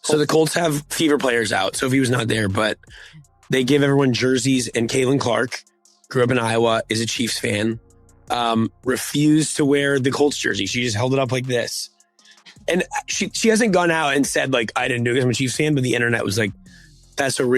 So the Colts have Fever players out. Sophie was not there, but they give everyone jerseys. And Caitlin Clark, grew up in Iowa, is a Chiefs fan, refused to wear the Colts jersey. She just held it up like this. And she hasn't gone out and said, like, I didn't do it because I'm a Chiefs fan, but the internet was like,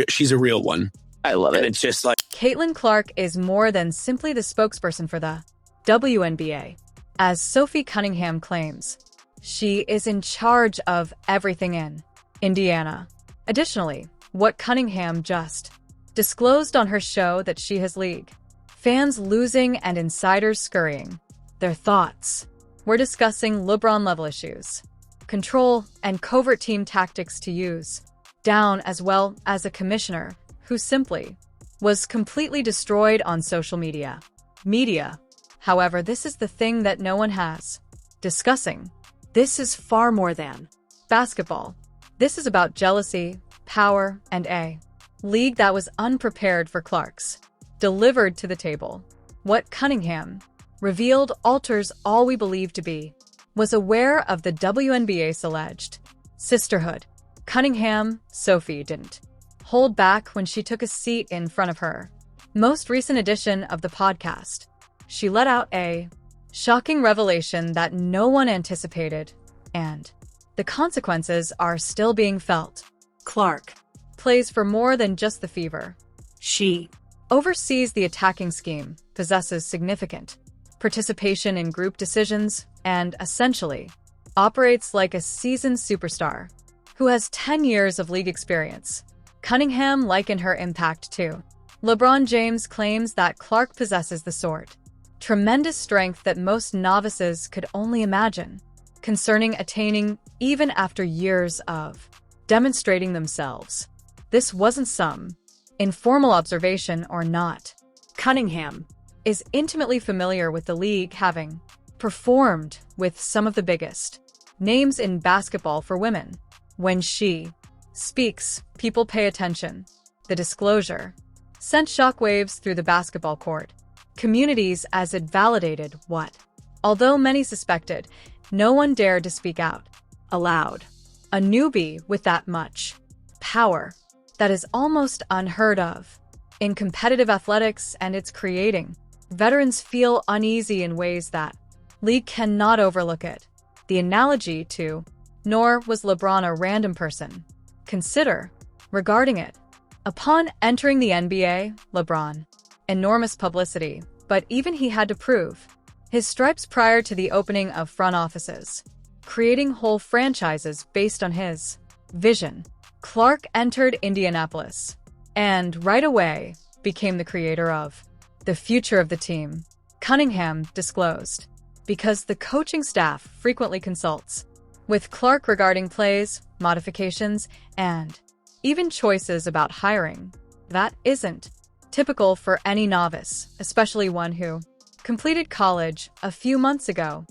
she's a real one. I love it. And it's just like... Caitlin Clark is more than simply the spokesperson for the WNBA. As Sophie Cunningham claims, she is in charge of everything in Indiana. Additionally, what Cunningham just disclosed on her show that she has league fans losing and insiders scurrying their thoughts. We're discussing LeBron-level issues, control, and covert team tactics to use down, as well as a commissioner who simply was completely destroyed on social media. However, this is the thing that no one has discussing. This is far more than basketball. This is about jealousy, power, and a league that was unprepared for Clark's delivered to the table. What Cunningham revealed alters all we believe to be was aware of the WNBA's alleged sisterhood. Cunningham, Sophie, didn't hold back when she took a seat in front of her most recent edition of the podcast. She let out a shocking revelation that no one anticipated, and the consequences are still being felt. Clark plays for more than just the Fever. She oversees the attacking scheme, possesses significant participation in group decisions, and essentially operates like a seasoned superstar who has 10 years of league experience. Cunningham likened her impact to LeBron James, claims that Clark possesses the sort tremendous strength that most novices could only imagine concerning attaining even after years of demonstrating themselves. This wasn't some informal observation or not. Cunningham is intimately familiar with the league, having performed with some of the biggest names in basketball for women. When she speaks, people pay attention. The disclosure sent shockwaves through the basketball court communities as it validated what, although many suspected, no one dared to speak out aloud. A newbie with that much power that is almost unheard of in competitive athletics, and it's creating veterans feel uneasy in ways that league cannot overlook it. The analogy to, nor was LeBron a random person. Consider regarding it. Upon entering the NBA, LeBron, enormous publicity, but even he had to prove his stripes prior to the opening of front offices, creating whole franchises based on his vision. Clark entered Indianapolis and right away became the creator of the future of the team. Cunningham disclosed, because the coaching staff frequently consults with Clark regarding plays, modifications, and even choices about hiring. That isn't typical for any novice, especially one who completed college a few months ago.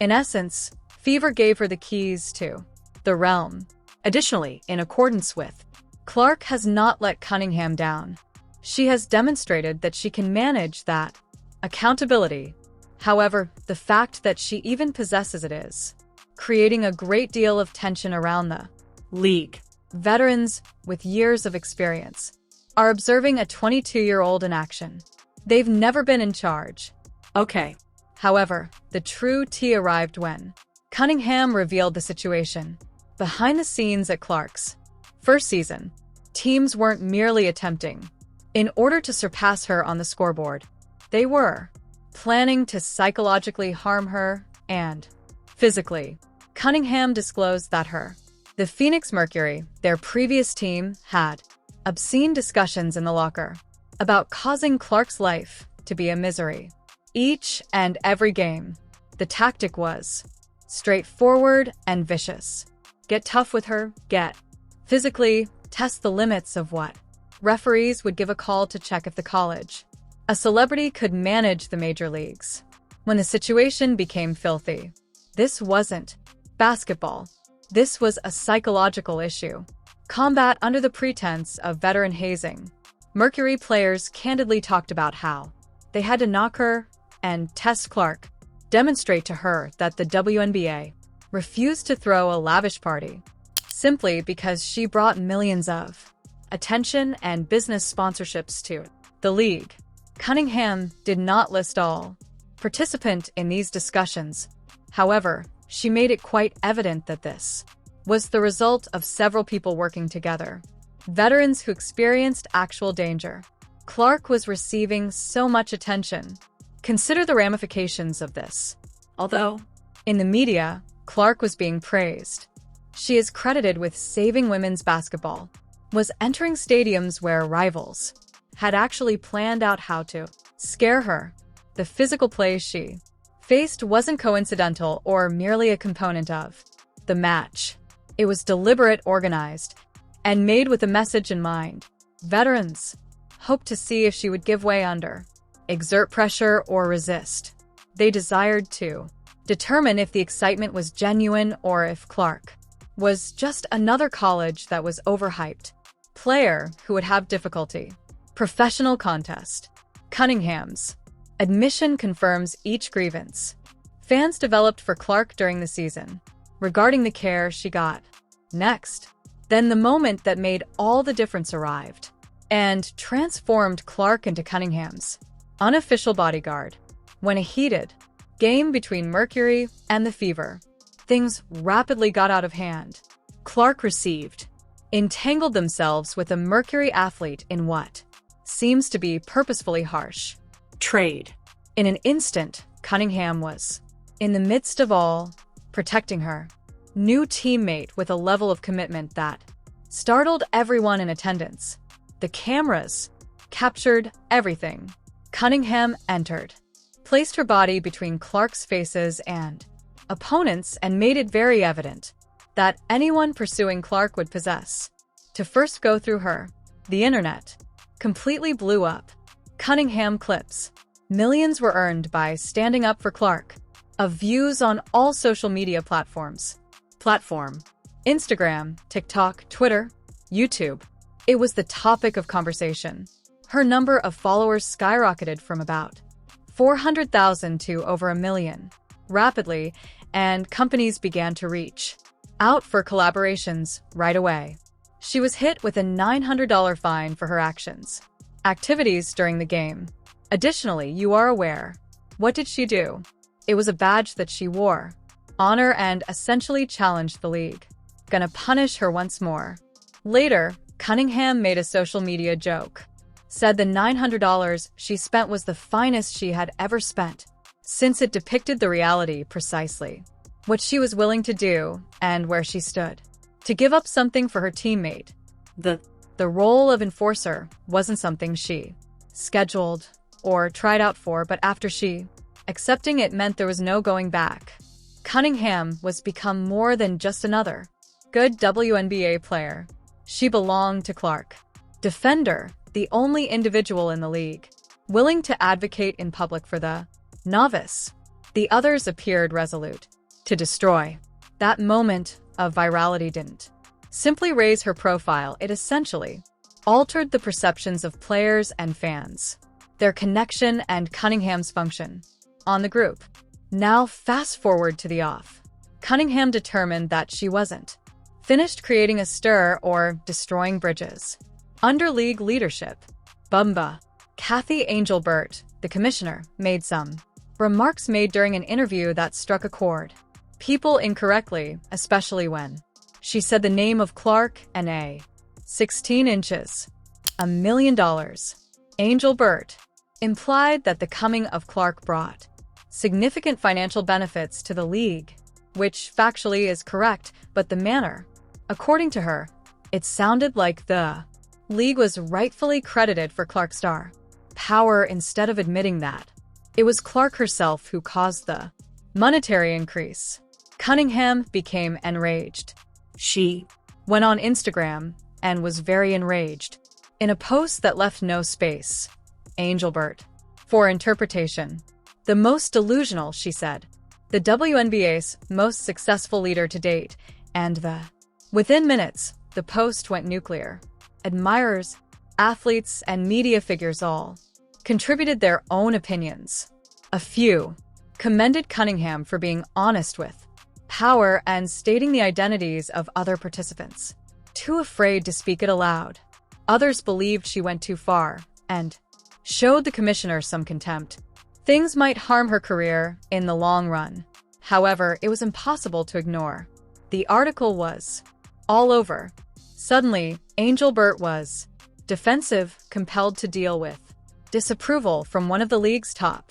In essence, Fever gave her the keys to the realm. Additionally, in accordance with, Clark has not let Cunningham down. She has demonstrated that she can manage that accountability. However, the fact that she even possesses it is creating a great deal of tension around the league. Veterans with years of experience are observing a 22-year-old in action. They've never been in charge. Okay. However, the true tea arrived when Cunningham revealed the situation. Behind the scenes at Clark's first season, teams weren't merely attempting in order to surpass her on the scoreboard. They were planning to psychologically harm her and physically. Cunningham disclosed that the Phoenix Mercury, their previous team, had obscene discussions in the locker about causing Clark's life to be a misery. Each and every game, the tactic was straightforward and vicious. Get tough with her, get physically, test the limits of what referees would give a call to check if the college a celebrity could manage the major leagues. When the situation became filthy, this wasn't basketball. This was a psychological issue. Combat under the pretense of veteran hazing. Mercury players candidly talked about how they had to knock her and test Clark, demonstrate to her that the WNBA refused to throw a lavish party. simply because she brought millions of attention and business sponsorships to the league. Cunningham did not list all participants in these discussions. However, she made it quite evident that this was the result of several people working together. Veterans who experienced actual danger. Clark was receiving so much attention. Consider the ramifications of this. Although, in the media, Clark was being praised. She is credited with saving women's basketball, was entering stadiums where rivals had actually planned out how to scare her. The physical play she faced wasn't coincidental or merely a component of the match. It was deliberate, organized, and made with a message in mind. Veterans hoped to see if she would give way under, exert pressure, or resist. They desired to determine if the excitement was genuine or if Clark was just another college that was overhyped player who would have difficulty. Professional contest. Cunningham's admission confirms each grievance fans developed for Clark during the season regarding the care she got. Next, then the moment that made all the difference arrived and transformed Clark into Cunningham's unofficial bodyguard. When a heated game between Mercury and the Fever, things rapidly got out of hand. Clark entangled themselves with a Mercury athlete in what seems to be purposefully harsh trade. In an instant, Cunningham was in the midst of all, protecting her new teammate with a level of commitment that startled everyone in attendance. The cameras captured everything. Cunningham entered, placed her body between Clark's faces and opponents, and made it very evident that anyone pursuing Clark would possess to first go through her. The internet completely blew up. Cunningham clips. Millions were earned by standing up for Clark. Of views on all social media platforms. Instagram, TikTok, Twitter, YouTube. It was the topic of conversation. Her number of followers skyrocketed from about 400,000 to over 1 million rapidly, and companies began to reach out for collaborations right away. She was hit with a $900 fine for her activities during the game. Additionally, you are aware. What did she do? It was a badge that she wore. Honor, and essentially challenged the league. Gonna punish her once more. Later, Cunningham made a social media joke. Said the $900 she spent was the finest she had ever spent, since it depicted the reality precisely. What she was willing to do, and where she stood. To give up something for her teammate. The role of enforcer wasn't something she scheduled or tried out for, but after she accepting it meant there was no going back. Cunningham was become more than just another good WNBA player. She belonged to Clark. Defender, the only individual in the league willing to advocate in public for the novice. The others appeared resolute to destroy. That moment of virality didn't simply raise her profile, it essentially altered the perceptions of players and fans, their connection, and Cunningham's function on the group. Now fast forward to the off. Cunningham determined that she wasn't finished creating a stir or destroying bridges. Under league leadership, Kathy Angelbert, the commissioner, made some remarks made during an interview that struck a chord. People incorrectly, especially when she said the name of Clark and a 16 inches, $1 million. Angelbert implied that the coming of Clark brought significant financial benefits to the league, which factually is correct, but the manner, according to her, it sounded like the league was rightfully credited for Clark's star power instead of admitting that it was Clark herself who caused the monetary increase. Cunningham became enraged. She went on Instagram and was very enraged. In a post that left no space, Angelbert, for interpretation. The most delusional, she said. The WNBA's most successful leader to date, and within minutes, the post went nuclear. Admirers, athletes, and media figures all contributed their own opinions. A few commended Cunningham for being honest with power and stating the identities of other participants. Too afraid to speak it aloud. Others believed she went too far and showed the commissioner some contempt. Things might harm her career in the long run. However, it was impossible to ignore. The article was all over. Suddenly, Engelbert was defensive, compelled to deal with disapproval from one of the league's top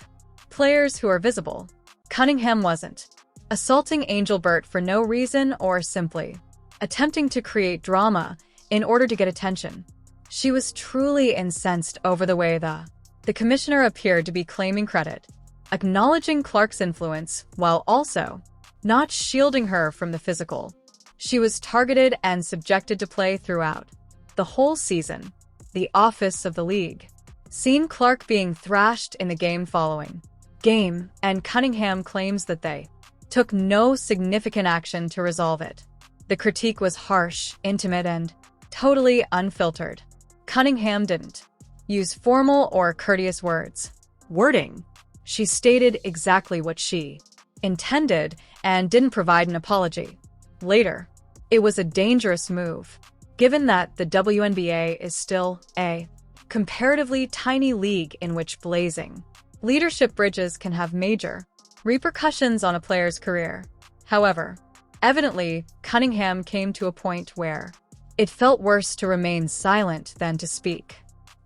players who are visible. Cunningham wasn't assaulting Engelbert for no reason or simply attempting to create drama in order to get attention. She was truly incensed over the way the commissioner appeared to be claiming credit, acknowledging Clark's influence while also not shielding her from the physical. She was targeted and subjected to play throughout the whole season. The office of the league seen Clark being thrashed in the game following game, and Cunningham claims that they took no significant action to resolve it. The critique was harsh, intimate, and totally unfiltered. Cunningham didn't use formal or courteous wording. She stated exactly what she intended and didn't provide an apology. Later, it was a dangerous move, given that the WNBA is still a comparatively tiny league in which blazing leadership bridges can have major repercussions on a player's career. However, evidently, Cunningham came to a point where it felt worse to remain silent than to speak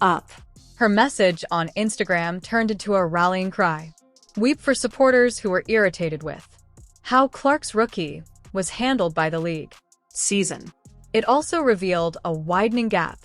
up. Her message on Instagram turned into a rallying cry. Weep for supporters who were irritated with how Clark's rookie was handled by the league season. It also revealed a widening gap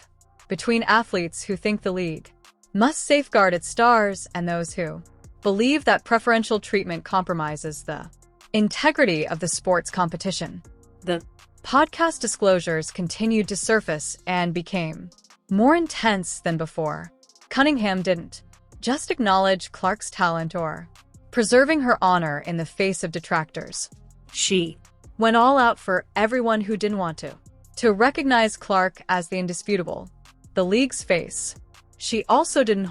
between athletes who think the league must safeguard its stars and those who believe that preferential treatment compromises the integrity of the sports competition. The podcast disclosures continued to surface and became more intense than before. Cunningham didn't just acknowledge Clark's talent or preserving her honor in the face of detractors. She went all out for everyone who didn't want to recognize Clark as the indisputable, the league's face. She also didn't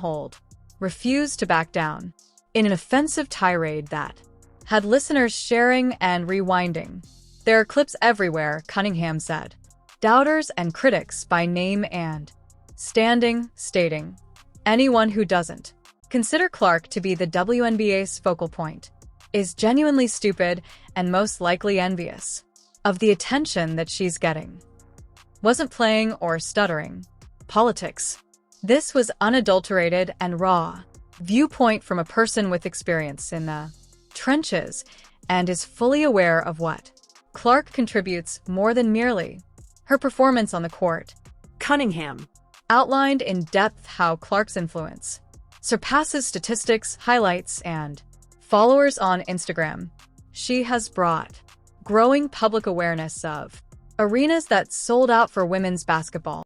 refused to back down. In an offensive tirade that had listeners sharing and rewinding. There are clips everywhere, Cunningham said. Doubters and critics by name and stating, anyone who doesn't consider Clark to be the WNBA's focal point is genuinely stupid and most likely envious of the attention that she's getting. Wasn't playing or stuttering. Politics. This was unadulterated and raw viewpoint from a person with experience in the trenches and is fully aware of what Clark contributes more than merely her performance on the court. Cunningham outlined in depth how Clark's influence surpasses statistics, highlights, and followers on Instagram. She has brought growing public awareness of arenas that sold out for women's basketball.